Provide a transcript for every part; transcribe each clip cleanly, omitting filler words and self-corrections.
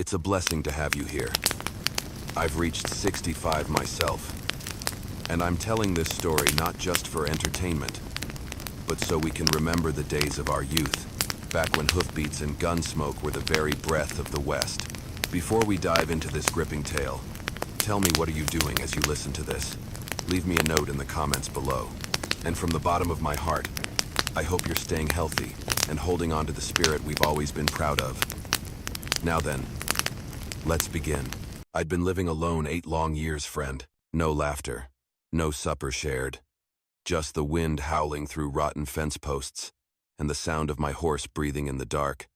It's a blessing to have you here. I've reached 65 myself, and I'm telling this story not just for entertainment, but so we can remember the days of our youth, back when hoofbeats and gun smoke were the very breath of the West. Before we dive into this gripping tale, tell me, what are you doing as you listen to this? Leave me a note in the comments below. And from the bottom of my heart, I hope you're staying healthy and holding on to the spirit we've always been proud of. Now then, let's begin. I'd been living alone 8 long years, friend. No laughter, no supper shared. Just the wind howling through rotten fence posts, and the sound of my horse breathing in the dark.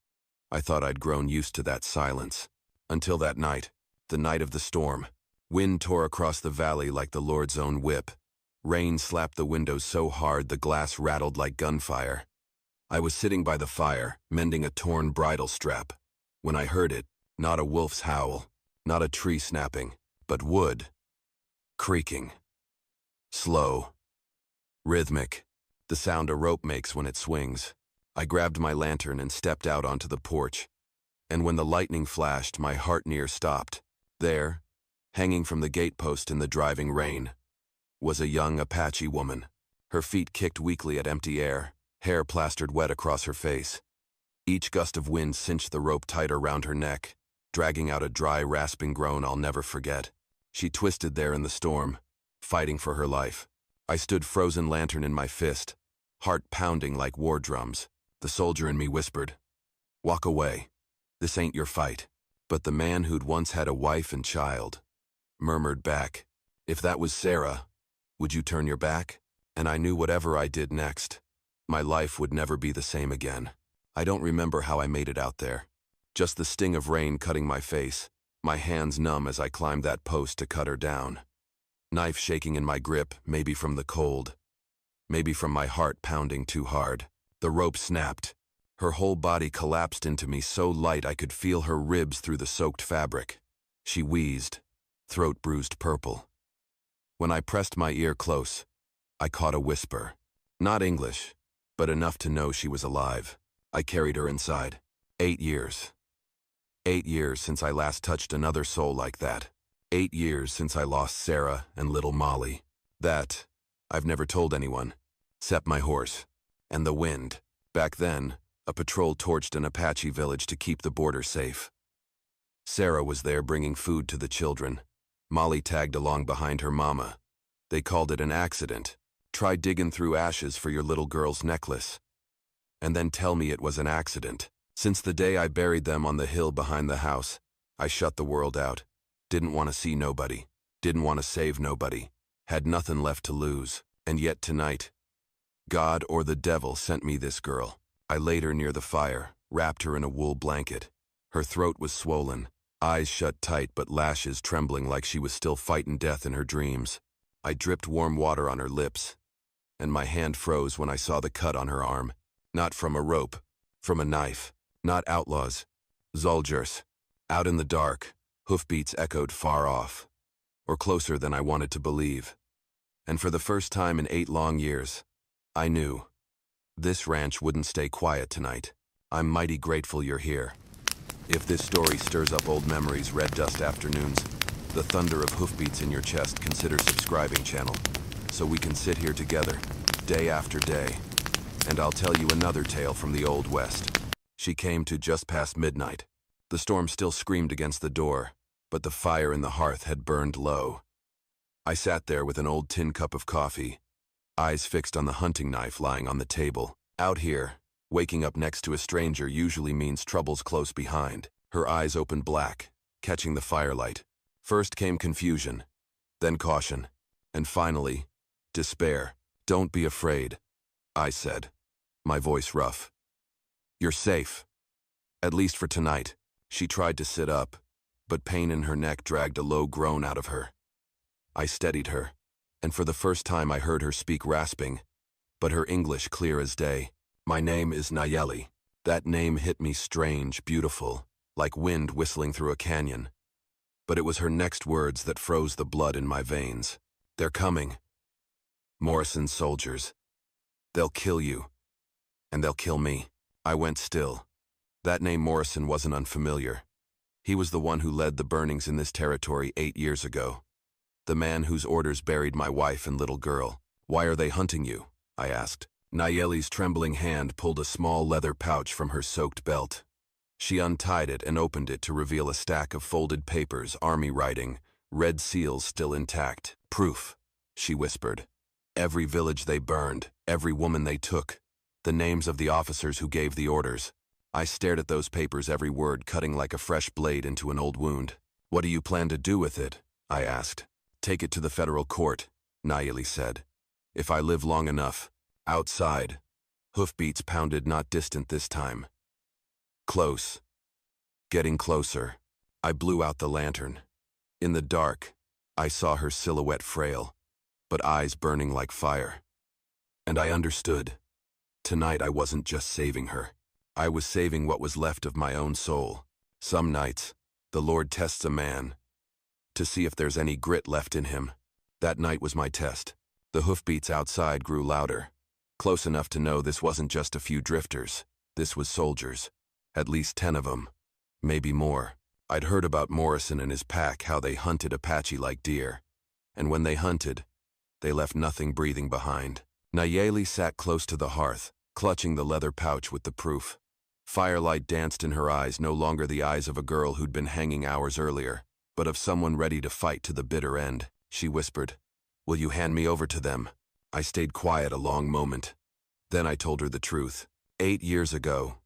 I thought I'd grown used to that silence. Until that night, the night of the storm. Wind tore across the valley like the Lord's own whip. Rain slapped the windows so hard the glass rattled like gunfire. I was sitting by the fire, mending a torn bridle strap, when I heard it. Not a wolf's howl, not a tree snapping, but wood. Creaking. Slow. Rhythmic. The sound a rope makes when it swings. I grabbed my lantern and stepped out onto the porch. And when the lightning flashed, my heart near stopped. There, hanging from the gatepost in the driving rain, was a young Apache woman. Her feet kicked weakly at empty air, hair plastered wet across her face. Each gust of wind cinched the rope tighter round her neck, dragging out a dry, rasping groan I'll never forget. She twisted there in the storm, fighting for her life. I stood, frozen lantern in my fist, heart pounding like war drums. The soldier in me whispered, "Walk away. This ain't your fight." But the man who'd once had a wife and child murmured back, "If that was Sarah, would you turn your back?" And I knew whatever I did next, my life would never be the same again. I don't remember how I made it out there. Just the sting of rain cutting my face, my hands numb as I climbed that post to cut her down. Knife shaking in my grip, maybe from the cold, maybe from my heart pounding too hard. The rope snapped. Her whole body collapsed into me so light I could feel her ribs through the soaked fabric. She wheezed, throat bruised purple. When I pressed my ear close, I caught a whisper. Not English, but enough to know she was alive. I carried her inside. 8 years. 8 years since I last touched another soul like that. 8 years since I lost Sarah and little Molly. That, I've never told anyone, except my horse. And the wind. Back then, a patrol torched an Apache village to keep the border safe. Sarah was there bringing food to the children. Molly tagged along behind her mama. They called it an accident. Try digging through ashes for your little girl's necklace. And then tell me it was an accident. Since the day I buried them on the hill behind the house, I shut the world out. Didn't want to see nobody. Didn't want to save nobody. Had nothing left to lose. And yet tonight, God or the devil sent me this girl. I laid her near the fire, wrapped her in a wool blanket. Her throat was swollen, eyes shut tight but lashes trembling like she was still fighting death in her dreams. I dripped warm water on her lips, and my hand froze when I saw the cut on her arm. Not from a rope, from a knife. Not outlaws, soldiers. Out in the dark, hoofbeats echoed far off, or closer than I wanted to believe. And for the first time in 8 long years, I knew this ranch wouldn't stay quiet tonight. I'm mighty grateful you're here. If this story stirs up old memories, red dust afternoons, the thunder of hoofbeats in your chest, consider subscribing channel, so we can sit here together, day after day, and I'll tell you another tale from the Old West. She came to just past midnight. The storm still screamed against the door, but the fire in the hearth had burned low. I sat there with an old tin cup of coffee, eyes fixed on the hunting knife lying on the table. Out here, waking up next to a stranger usually means trouble's close behind. Her eyes opened black, catching the firelight. First came confusion, then caution, and finally, despair. "Don't be afraid," I said, my voice rough. "You're safe. At least for tonight." She tried to sit up, but pain in her neck dragged a low groan out of her. I steadied her, and for the first time I heard her speak rasping, but her English clear as day. "My name is Nayeli." That name hit me strange, beautiful, like wind whistling through a canyon. But it was her next words that froze the blood in my veins. "They're coming. Morrison's soldiers. They'll kill you. And they'll kill me." I went still. That name Morrison wasn't unfamiliar. He was the one who led the burnings in this territory 8 years ago. The man whose orders buried my wife and little girl. Why are they hunting you? I asked. Nayeli's trembling hand pulled a small leather pouch from her soaked belt. She untied it and opened it to reveal a stack of folded papers, army writing, red seals still intact. Proof, she whispered. Every village they burned, every woman they took, the names of the officers who gave the orders. I stared at those papers, every word cutting like a fresh blade into an old wound. What do you plan to do with it? I asked. Take it to the federal court, Nayeli said. If I live long enough. Outside. Hoofbeats pounded, not distant this time. Close. Getting closer. I blew out the lantern. In the dark, I saw her silhouette frail, but eyes burning like fire. And I understood. Tonight I wasn't just saving her. I was saving what was left of my own soul. Some nights, the Lord tests a man to see if there's any grit left in him. That night was my test. The hoofbeats outside grew louder, close enough to know this wasn't just a few drifters. This was soldiers. At least 10 of them. Maybe more. I'd heard about Morrison and his pack, how they hunted Apache like deer. And when they hunted, they left nothing breathing behind. Nayeli sat close to the hearth, clutching the leather pouch with the proof. Firelight danced in her eyes, no longer the eyes of a girl who'd been hanging hours earlier, but of someone ready to fight to the bitter end. She whispered, "Will you hand me over to them?" I stayed quiet a long moment. Then I told her the truth. 8 years ago,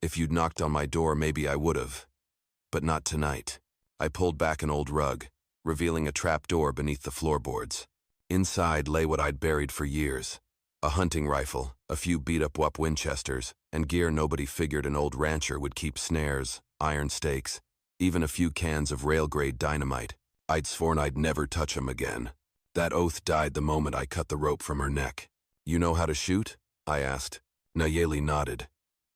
if you'd knocked on my door, maybe I would've. But not tonight. I pulled back an old rug, revealing a trap door beneath the floorboards. Inside lay what I'd buried for years. A hunting rifle, a few beat-up Winchesters, and gear nobody figured an old rancher would keep: snares, iron stakes, even a few cans of rail-grade dynamite. I'd sworn I'd never touch 'em again. That oath died the moment I cut the rope from her neck. You know how to shoot? I asked. Nayeli nodded.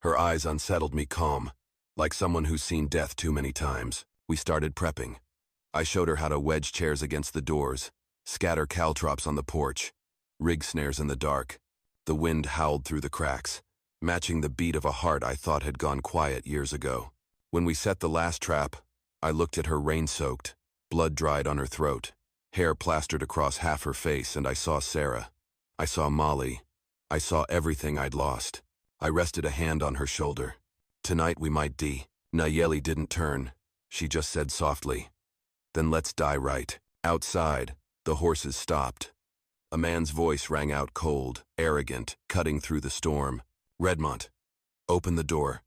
Her eyes unsettled me, calm, like someone who's seen death too many times. We started prepping. I showed her how to wedge chairs against the doors, scatter caltrops on the porch, rig snares in the dark. The wind howled through the cracks, matching the beat of a heart I thought had gone quiet years ago. When we set the last trap, I looked at her, rain-soaked, blood dried on her throat, hair plastered across half her face, and I saw Sarah. I saw Molly. I saw everything I'd lost. I rested a hand on her shoulder. Tonight we might die. Nayeli didn't turn. She just said softly, "Then let's die right." Outside, the horses stopped. A man's voice rang out, cold, arrogant, cutting through the storm. "Redmont, open the door.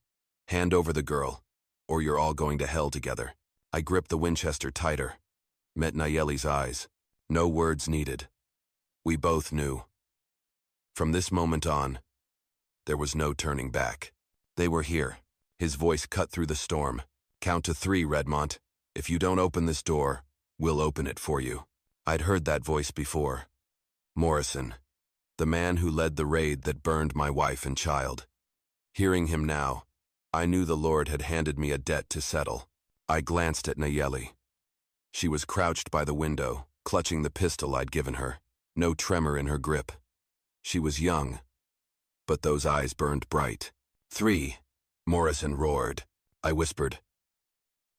Hand over the girl, or you're all going to hell together." I gripped the Winchester tighter, met Nayeli's eyes. No words needed. We both knew. From this moment on, there was no turning back. They were here. His voice cut through the storm. "Count to 3, Redmont. If you don't open this door, we'll open it for you." I'd heard that voice before. Morrison, the man who led the raid that burned my wife and child. Hearing him now, I knew the Lord had handed me a debt to settle. I glanced at Nayeli. She was crouched by the window, clutching the pistol I'd given her, no tremor in her grip. She was young, but those eyes burned bright. 3, Morrison roared. I whispered,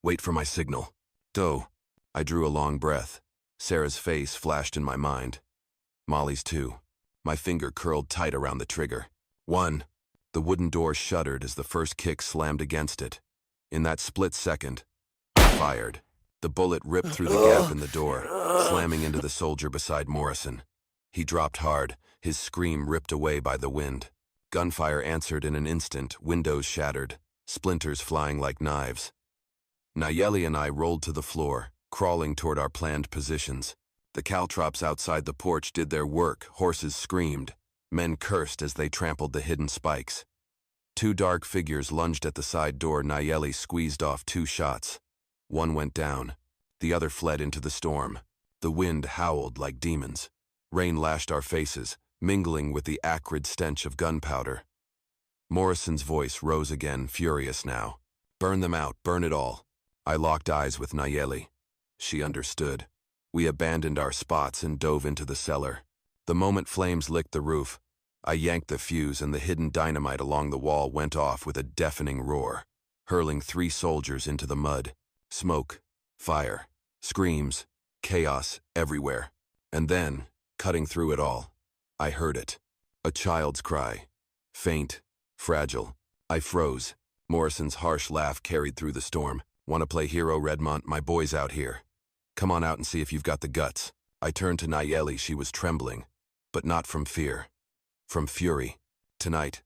"Wait for my signal." "Go." I drew a long breath. Sarah's face flashed in my mind. Molly's too. My finger curled tight around the trigger. 1. The wooden door shuddered as the first kick slammed against it. In that split second, I fired. The bullet ripped through the gap in the door, slamming into the soldier beside Morrison. He dropped hard, his scream ripped away by the wind. Gunfire answered in an instant, windows shattered, splinters flying like knives. Nayeli and I rolled to the floor, crawling toward our planned positions. The caltrops outside the porch did their work, horses screamed, men cursed as they trampled the hidden spikes. 2 dark figures lunged at the side door. Nayeli squeezed off 2 shots. One went down, the other fled into the storm. The wind howled like demons. Rain lashed our faces, mingling with the acrid stench of gunpowder. Morrison's voice rose again, furious now. "Burn them out, burn it all." I locked eyes with Nayeli. She understood. We abandoned our spots and dove into the cellar. The moment flames licked the roof, I yanked the fuse and the hidden dynamite along the wall went off with a deafening roar, hurling 3 soldiers into the mud. Smoke, fire, screams, chaos everywhere. And then, cutting through it all, I heard it. A child's cry. Faint, fragile. I froze. Morrison's harsh laugh carried through the storm. "Want to play hero, Redmont? My boy's out here. Come on out and see if you've got the guts." I turned to Nayeli. She was trembling, but not from fear. From fury. Tonight,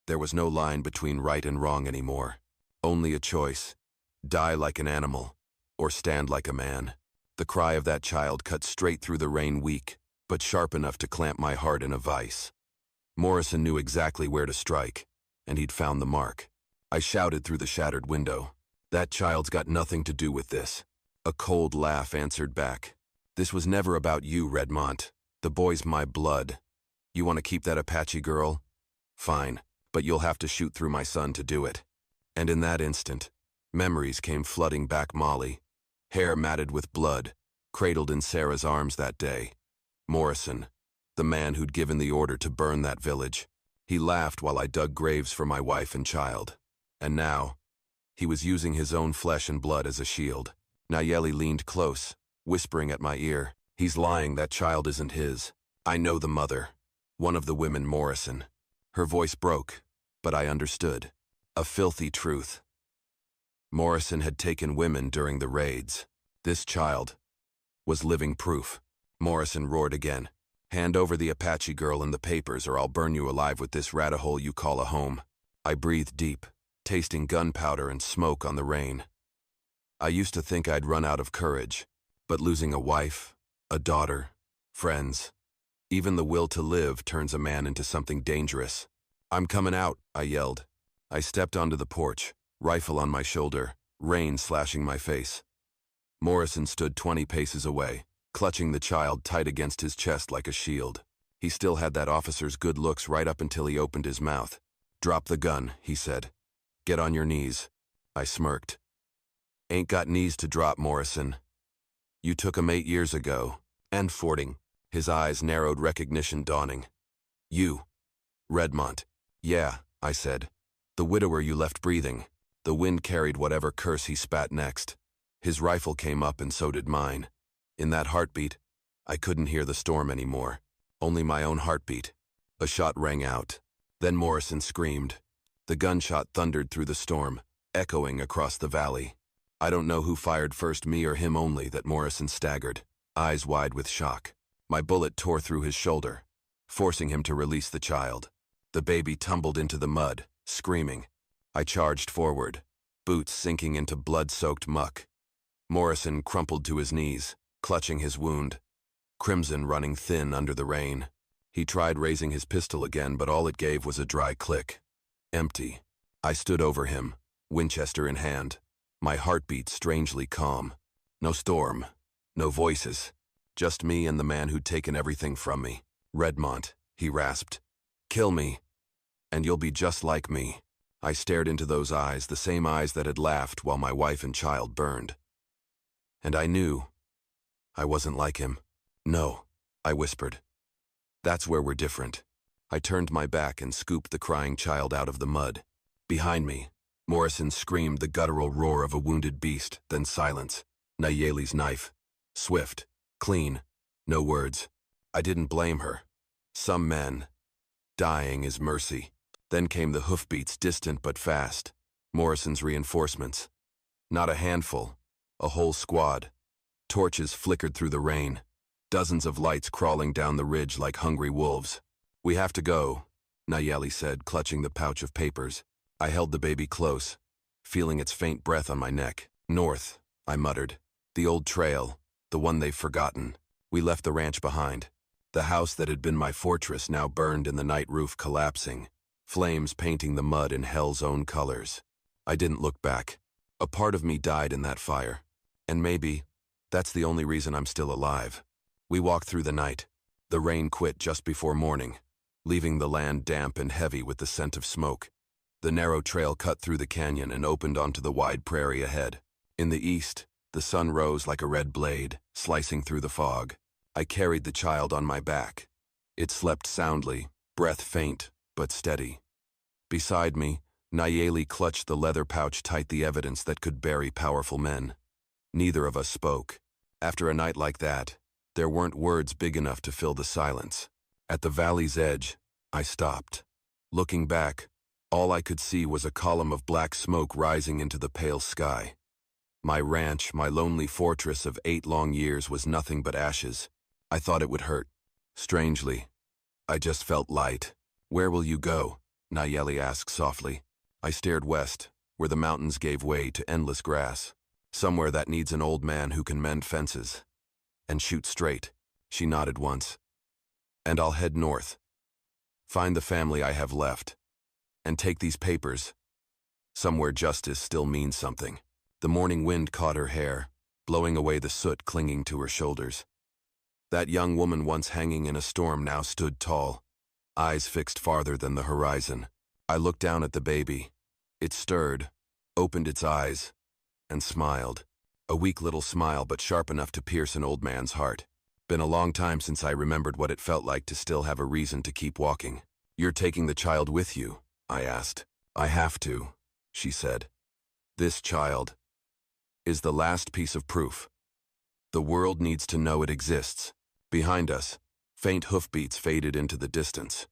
there was no line between right and wrong anymore. Only a choice. Die like an animal, or stand like a man. The cry of that child cut straight through the rain, weak, but sharp enough to clamp my heart in a vice. Morrison knew exactly where to strike, and he'd found the mark. I shouted through the shattered window, "That child's got nothing to do with this." A cold laugh answered back. "This was never about you, Redmont. The boy's my blood. You want to keep that Apache girl? Fine, but you'll have to shoot through my son to do it." And in that instant, memories came flooding back. Molly, hair matted with blood, cradled in Sarah's arms that day. Morrison, the man who'd given the order to burn that village. He laughed while I dug graves for my wife and child. And now, he was using his own flesh and blood as a shield. Nayeli leaned close, whispering at my ear, "He's lying, that child isn't his. I know the mother, one of the women, Morrison." Her voice broke, but I understood. A filthy truth. Morrison had taken women during the raids. This child was living proof. Morrison roared again. "Hand over the Apache girl and the papers, or I'll burn you alive with this rat-a-hole you call a home." I breathed deep, tasting gunpowder and smoke on the rain. I used to think I'd run out of courage, but losing a wife, a daughter, friends, even the will to live turns a man into something dangerous. "I'm coming out," I yelled. I stepped onto the porch, rifle on my shoulder, rain slashing my face. Morrison stood 20 paces away, clutching the child tight against his chest like a shield. He still had that officer's good looks right up until he opened his mouth. "Drop the gun," he said. "Get on your knees." I smirked. "Ain't got knees to drop, Morrison. You took 'em 8 years ago, and Fording." His eyes narrowed, recognition dawning. "You, Redmont." "Yeah," I said. "The widower you left breathing." The wind carried whatever curse he spat next. His rifle came up and so did mine. In that heartbeat, I couldn't hear the storm anymore, only my own heartbeat. A shot rang out. Then Morrison screamed. The gunshot thundered through the storm, echoing across the valley. I don't know who fired first, me or him, only that Morrison staggered, eyes wide with shock. My bullet tore through his shoulder, forcing him to release the child. The baby tumbled into the mud, screaming. I charged forward, boots sinking into blood-soaked muck. Morrison crumpled to his knees, clutching his wound, crimson running thin under the rain. He tried raising his pistol again, but all it gave was a dry click. Empty. I stood over him, Winchester in hand, my heartbeat strangely calm. No storm, no voices, just me and the man who'd taken everything from me. "Redmont," he rasped. "Kill me, and you'll be just like me." I stared into those eyes, the same eyes that had laughed while my wife and child burned. And I knew I wasn't like him. "No," I whispered. "That's where we're different." I turned my back and scooped the crying child out of the mud. Behind me, Morrison screamed the guttural roar of a wounded beast, then silence. Nayeli's knife. Swift, clean, no words. I didn't blame her. Some men, dying is mercy. Then came the hoofbeats, distant but fast. Morrison's reinforcements. Not a handful, a whole squad. Torches flickered through the rain. Dozens of lights crawling down the ridge like hungry wolves. "We have to go," Nayeli said, clutching the pouch of papers. I held the baby close, feeling its faint breath on my neck. "North," I muttered. "The old trail, the one they've forgotten." We left the ranch behind. The house that had been my fortress now burned in the night, roof collapsing, flames painting the mud in hell's own colors. I didn't look back. A part of me died in that fire. And maybe that's the only reason I'm still alive. We walked through the night. The rain quit just before morning, leaving the land damp and heavy with the scent of smoke. The narrow trail cut through the canyon and opened onto the wide prairie ahead. In the east, the sun rose like a red blade, slicing through the fog. I carried the child on my back. It slept soundly, breath faint but steady. Beside me, Nayeli clutched the leather pouch tight, the evidence that could bury powerful men. Neither of us spoke. After a night like that, there weren't words big enough to fill the silence. At the valley's edge, I stopped. Looking back, all I could see was a column of black smoke rising into the pale sky. My ranch, my lonely fortress of 8 long years, was nothing but ashes. I thought it would hurt. Strangely, I just felt light. "Where will you go?" Nayeli asked softly. I stared west, where the mountains gave way to endless grass. "Somewhere that needs an old man who can mend fences. And shoot straight." She nodded once. "And I'll head north. Find the family I have left. And take these papers. Somewhere justice still means something." The morning wind caught her hair, blowing away the soot clinging to her shoulders. That young woman, once hanging in a storm, now stood tall, eyes fixed farther than the horizon. I looked down at the baby. It stirred, opened its eyes, and smiled. A weak little smile, but sharp enough to pierce an old man's heart. Been a long time since I remembered what it felt like to still have a reason to keep walking. "You're taking the child with you?" I asked. "I have to," she said. "This child is the last piece of proof. The world needs to know it exists." Behind us, faint hoofbeats faded into the distance.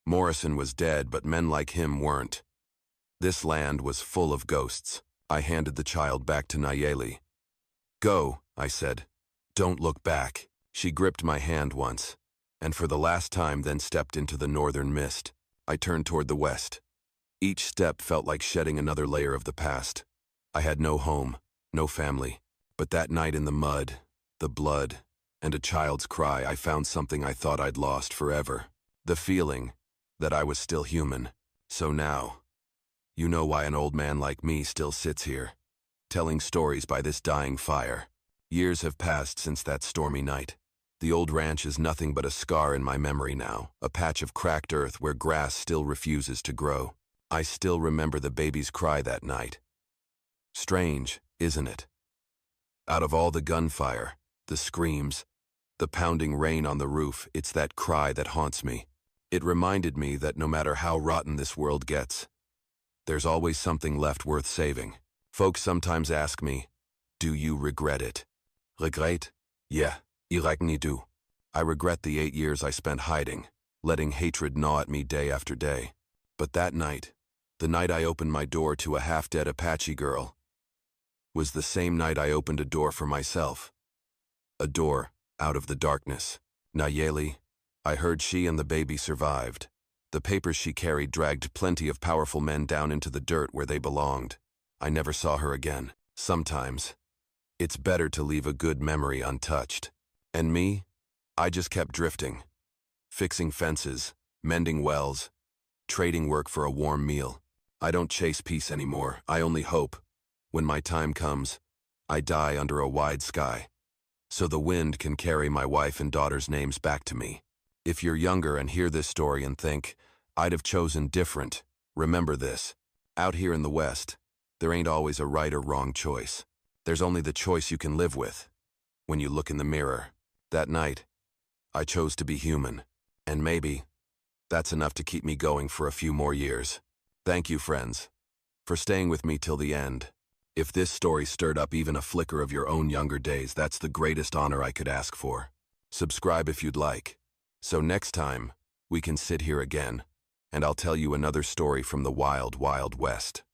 Morrison was dead, but men like him weren't. This land was full of ghosts. I handed the child back to Nayeli. "Go," I said. "Don't look back." She gripped my hand once, and for the last time then stepped into the northern mist. I turned toward the west. Each step felt like shedding another layer of the past. I had no home, no family. But that night in the mud, the blood, and a child's cry, I found something I thought I'd lost forever. The feeling that I was still human. So now, you know why an old man like me still sits here, telling stories by this dying fire. Years have passed since that stormy night. The old ranch is nothing but a scar in my memory now, a patch of cracked earth where grass still refuses to grow. I still remember the baby's cry that night. Strange, isn't it? Out of all the gunfire, the screams, the pounding rain on the roof, it's that cry that haunts me. It reminded me that no matter how rotten this world gets, there's always something left worth saving. Folks sometimes ask me, "Do you regret it?" Regret? Yeah, iragni du. I regret the 8 years I spent hiding, letting hatred gnaw at me day after day. But that night, the night I opened my door to a half-dead Apache girl, was the same night I opened a door for myself. A door out of the darkness. Nayeli, I heard she and the baby survived. The papers she carried dragged plenty of powerful men down into the dirt where they belonged. I never saw her again. Sometimes, it's better to leave a good memory untouched. And me? I just kept drifting. Fixing fences, mending wells, trading work for a warm meal. I don't chase peace anymore. I only hope, when my time comes, I die under a wide sky, so the wind can carry my wife and daughter's names back to me. If you're younger and hear this story and think, "I'd have chosen different," remember this. Out here in the West, there ain't always a right or wrong choice. There's only the choice you can live with. When you look in the mirror, that night, I chose to be human. And maybe that's enough to keep me going for a few more years. Thank you, friends, for staying with me till the end. If this story stirred up even a flicker of your own younger days, that's the greatest honor I could ask for. Subscribe if you'd like, so next time we can sit here again, and I'll tell you another story from the wild, wild West.